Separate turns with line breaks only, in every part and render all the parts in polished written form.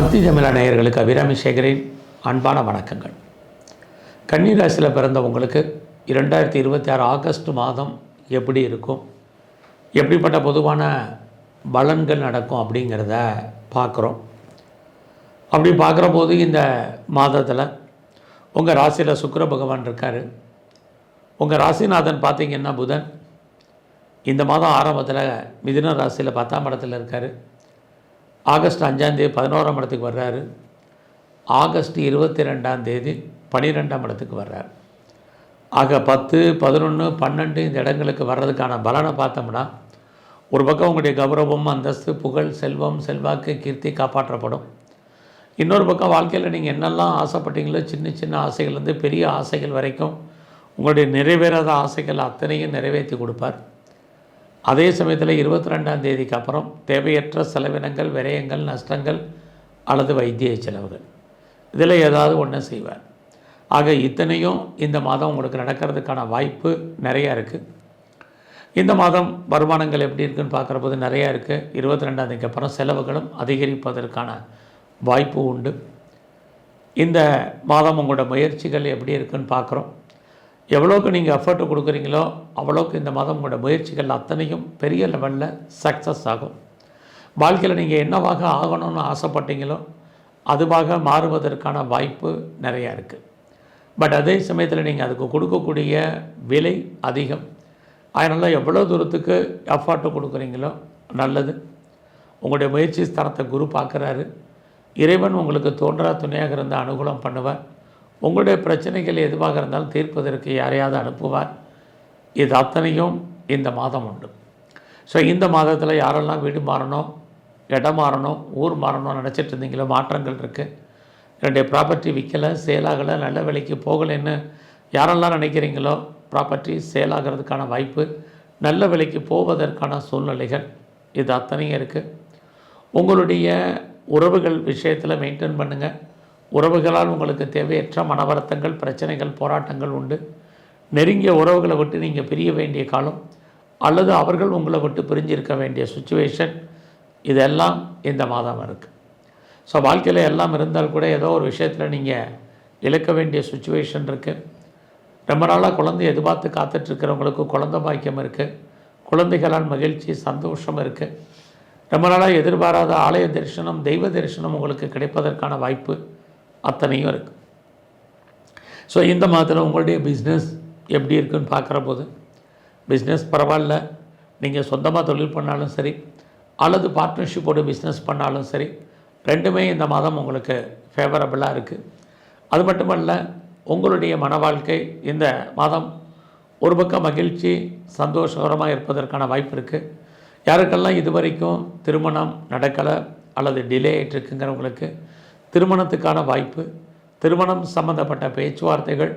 பக்தி தமிழா நேயர்களுக்கு அபிராமி சேகரின் அன்பான வணக்கங்கள். கன்னி ராசியில் பிறந்த உங்களுக்கு 2026 ஆகஸ்ட் மாதம் எப்படி இருக்கும், எப்படிப்பட்ட பொதுவான பலன்கள் நடக்கும் அப்படிங்கிறத பார்க்குறோம். அப்படி பார்க்குற போது இந்த மாதத்தில் உங்கள் ராசியில் சுக்கிர பகவான் இருக்கார். உங்கள் ராசிநாதன் பார்த்திங்கன்னா புதன் இந்த மாதம் ஆரம்பத்தில் மிதுன ராசியில் 10ஆம் இடத்துல இருக்கார். ஆகஸ்ட் 5ஆம் தேதி 11ஆம் இடத்துக்கு வர்றாரு. ஆகஸ்ட் 22ஆம் தேதி 12ஆம் இடத்துக்கு வர்றார். ஆக 10, 11, 12 இந்த இடங்களுக்கு வர்றதுக்கான பலனை பார்த்தோம்னா, ஒரு பக்கம் உங்களுடைய கௌரவம், அந்தஸ்து, புகழ், செல்வம், செல்வாக்கு, கீர்த்தி காப்பாற்றப்படும். இன்னொரு பக்கம் வாழ்க்கையில் நீங்கள் என்னெல்லாம் ஆசைப்பட்டீங்களோ, சின்ன சின்ன ஆசைகள்லேருந்து பெரிய ஆசைகள் வரைக்கும் உங்களுடைய நிறைவேறாத ஆசைகள் அத்தனையும் நிறைவேற்றி கொடுப்பார். அதே சமயத்தில் 22ஆம் தேதிக்கு அப்புறம் தேவையற்ற செலவினங்கள், விரயங்கள், நஷ்டங்கள் அல்லது வைத்திய செலவுகள் இதில் ஏதாவது ஒன்று செய்வார். ஆக இத்தனையும் இந்த மாதம் உங்களுக்கு நடக்கிறதுக்கான வாய்ப்பு நிறையா இருக்குது. இந்த மாதம் வருமானங்கள் எப்படி இருக்குதுன்னு பார்க்குற போது நிறையா இருக்குது. 22ஆம் தேதிக்கு அப்புறம் செலவுகளும் அதிகரிப்பதற்கான வாய்ப்பு உண்டு. இந்த மாதம் உங்களோட முயற்சிகள் எப்படி இருக்குதுன்னு பார்க்குறோம். எவ்வளோக்கு நீங்கள் எஃபர்ட் கொடுக்குறீங்களோ அவ்வளோக்கு இந்த மாதம் உங்களோட முயற்சிகள் அத்தனையும் பெரிய லெவலில் சக்ஸஸ் ஆகும். வாழ்க்கையில் நீங்கள் என்னவாக ஆகணும்னு ஆசைப்பட்டீங்களோ அதுவாக மாறுவதற்கான வாய்ப்பு நிறையா இருக்குது. பட் அதே சமயத்தில் நீங்கள் அதுக்கு கொடுக்கக்கூடிய விலை அதிகம். அதனால் எவ்வளோ தூரத்துக்கு எஃபர்ட் கொடுக்குறீங்களோ நல்லது. உங்களுடைய முயற்சி ஸ்தானத்தை குரு பார்க்குறாரு. இறைவன் உங்களுக்கு தோன்றா துணையாக இருந்து அனுகூலம் பண்ணுவார். உங்களுடைய பிரச்சனைகள் எதுவாக இருந்தாலும் தீர்ப்பதற்கு யாரையாவது அனுப்புவார். இது அத்தனையும் இந்த மாதம் உண்டு. ஸோ இந்த மாதத்தில் யாரெல்லாம் வீடு மாறணும், இடம் மாறணும், ஊர் மாறணும்னு நினச்சிட்டு இருந்தீங்களோ மாற்றங்கள் இருக்குது. என்னுடைய ப்ராப்பர்ட்டி விற்கலை, சேலாகலை, நல்ல விலைக்கு போகலைன்னு யாரெல்லாம் நினைக்கிறீங்களோ ப்ராப்பர்ட்டி சேலாகிறதுக்கான வாய்ப்பு, நல்ல விலைக்கு போவதற்கான சூழ்நிலைகள் இது அத்தனையும் இருக்குது. உங்களுடைய உறவுகள் விஷயத்தில் மெயின்டைன் பண்ணுங்கள். உறவுகளால் உங்களுக்கு தேவையற்ற மனவருத்தங்கள், பிரச்சனைகள், போராட்டங்கள் உண்டு. நெருங்கிய உறவுகளை விட்டு நீங்கள் பிரிய வேண்டிய காலம் அல்லது அவர்கள் உங்களை விட்டு பிரிஞ்சிருக்க வேண்டிய சுச்சுவேஷன் இதெல்லாம் இந்த மாதம் இருக்குது. ஸோ வாழ்க்கையில் எல்லாம் இருந்தால் கூட ஏதோ ஒரு விஷயத்தில் நீங்கள் இழக்க வேண்டிய சுச்சுவேஷன் இருக்குது. ரொம்ப நாளாக குழந்தை எதிர்பார்த்து காத்துட்ருக்கிறவங்களுக்கு குழந்தை பாக்கியம் இருக்குது. குழந்தைகளால் மகிழ்ச்சி, சந்தோஷம் இருக்குது. ரொம்ப நாளாக எதிர்பாராத ஆலய தரிசனம், தெய்வ தரிசனம் உங்களுக்கு கிடைப்பதற்கான வாய்ப்பு அத்தனையும் இருக்குது. ஸோ இந்த மாதத்தில் உங்களுடைய பிஸ்னஸ் எப்படி இருக்குதுன்னு பார்க்குற போது பிஸ்னஸ் பரவாயில்ல. நீங்கள் சொந்தமாக தொழில் பண்ணாலும் சரி அல்லது பார்ட்னர்ஷிப்போடு பிஸ்னஸ் பண்ணாலும் சரி, ரெண்டுமே இந்த மாதம் உங்களுக்கு ஃபேவரபுளாக இருக்குது. அது மட்டுமல்ல, உங்களுடைய மன வாழ்க்கை இந்த மாதம் ஒரு பக்கம் மகிழ்ச்சி, சந்தோஷகரமாக இருப்பதற்கான வாய்ப்பு இருக்குது. யாருக்கெல்லாம் இது வரைக்கும் திருமணம் நடக்கலை அல்லது டிலே ஆகிட்டுருக்குங்கிறவங்களுக்கு திருமணத்துக்கான வாய்ப்பு, திருமணம் சம்பந்தப்பட்ட பேச்சுவார்த்தைகள்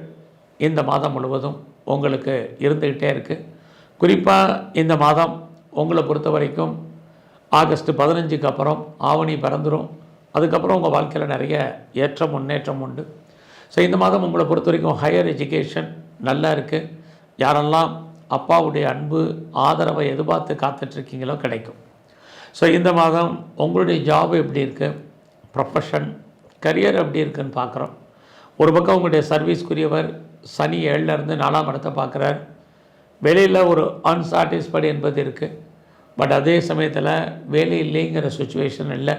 இந்த மாதம் முழுவதும் உங்களுக்கு இருந்துக்கிட்டே இருக்குது. குறிப்பாக இந்த மாதம் உங்களை பொறுத்த வரைக்கும் ஆகஸ்ட் 15க்கு அப்புறம் ஆவணி பிறந்துடும். அதுக்கப்புறம் உங்கள் வாழ்க்கையில் நிறைய ஏற்றம் முன்னேற்றம் உண்டு. ஸோ இந்த மாதம் உங்களை பொறுத்த வரைக்கும் ஹையர் எஜுகேஷன் நல்லா இருக்குது. யாரெல்லாம் அப்பாவுடைய அன்பு, ஆதரவை எதிர்பார்த்து காத்துட்ருக்கீங்களோ கிடைக்கும். ஸோ இந்த மாதம் உங்களுடைய ஜாப் எப்படி இருக்குது, ப்ரொஃபஷன், கரியர் எப்படி இருக்குதுன்னு பார்க்குறோம். ஒரு பக்கம் உங்களுடைய சர்வீஸ்க்குரியவர் சனி 7லேருந்து 4ஆம் இடத்தை பார்க்குறார். வேலையில் ஒரு அன்சாட்டிஸ்ஃபைடு என்பது இருக்குது. பட் அதே சமயத்தில் வேலை இல்லைங்கிற சுச்சுவேஷன் இல்லை.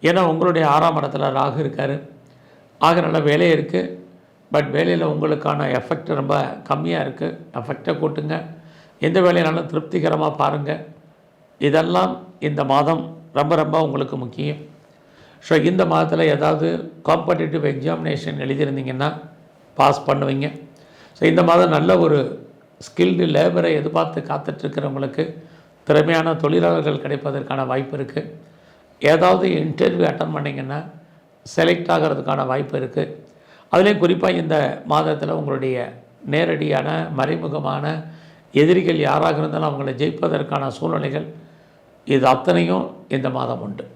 ஏன்னா உங்களுடைய 6ஆம் இடத்துல ராகு இருக்கார். ஆகிறனால வேலை இருக்குது. பட் வேலையில் உங்களுக்கான எஃபெக்ட் ரொம்ப கம்மியாக இருக்குது. எஃபெக்டை கூட்டுங்க. எந்த வேலையினாலும் திருப்திகரமாக பாருங்கள். இதெல்லாம் இந்த மாதம் ரொம்ப ரொம்ப உங்களுக்கு முக்கியம். ஸோ இந்த மாதத்தில் ஏதாவது காம்படிட்டிவ் எக்ஸாமினேஷன் எழுதியிருந்தீங்கன்னா பாஸ் பண்ணுவீங்க. ஸோ இந்த மாதம் நல்ல ஒரு ஸ்கில்டு லேபரை எதிர்பார்த்து காத்துட்ருக்கிறவங்களுக்கு திறமையான தொழிலாளர்கள் கிடைப்பதற்கான வாய்ப்பு இருக்குது. ஏதாவது இன்டர்வியூ அட்டன் பண்ணிங்கன்னா செலக்ட் ஆகிறதுக்கான வாய்ப்பு இருக்குது. அதுலேயும் குறிப்பாக இந்த மாதத்தில் உங்களுடைய நேரடியான மறைமுகமான எதிரிகள் யாராக இருந்தாலும் அவங்கள ஜெயிப்பதற்கான சூழ்நிலைகள் இது அத்தனையும் இந்த மாதம் உண்டு.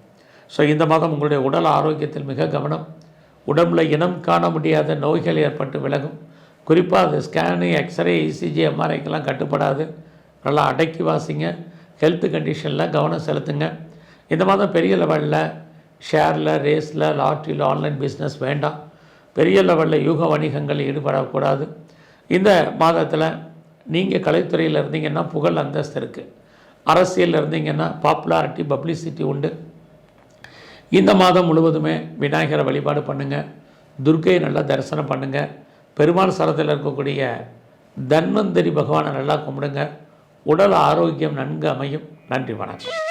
ஸோ இந்த மாதம் உங்களுடைய உடல் ஆரோக்கியத்தில் மிக கவனம். உடம்பில் இனம் காண முடியாத நோய்கள் ஏற்பட்டு விலகும். குறிப்பாக அது ஸ்கேனு, எக்ஸ்ரே, இசிஜி, எம்ஆர்ஐக்கெல்லாம் கட்டுப்படாது. நல்லா அடக்கி வாசிங்க. ஹெல்த் கண்டிஷனில் கவனம் செலுத்துங்க. இந்த மாதம் பெரிய லெவலில் ஷேரில், ரேஸில், லாட்ரியில், ஆன்லைன் பிஸ்னஸ் வேண்டாம். பெரிய லெவலில் யூக வணிகங்கள் ஈடுபடக்கூடாது. இந்த மாதத்தில் நீங்கள் கலைத்துறையில் இருந்தீங்கன்னா புகழ் அந்தஸ்து இருக்குது. அரசியலில் இருந்தீங்கன்னா பாப்புலாரிட்டி, பப்ளிசிட்டி உண்டு. இந்த மாதம் முழுவதுமே விநாயகரை வழிபாடு பண்ணுங்கள். துர்க்கையை நல்லா தரிசனம் பண்ணுங்கள். பெருமாள் சரத்தில் இருக்கக்கூடிய தன்வந்தரி பகவானை நல்லா கும்பிடுங்க. உடல் ஆரோக்கியம் நன்கு அமையும். நன்றி, வணக்கம்.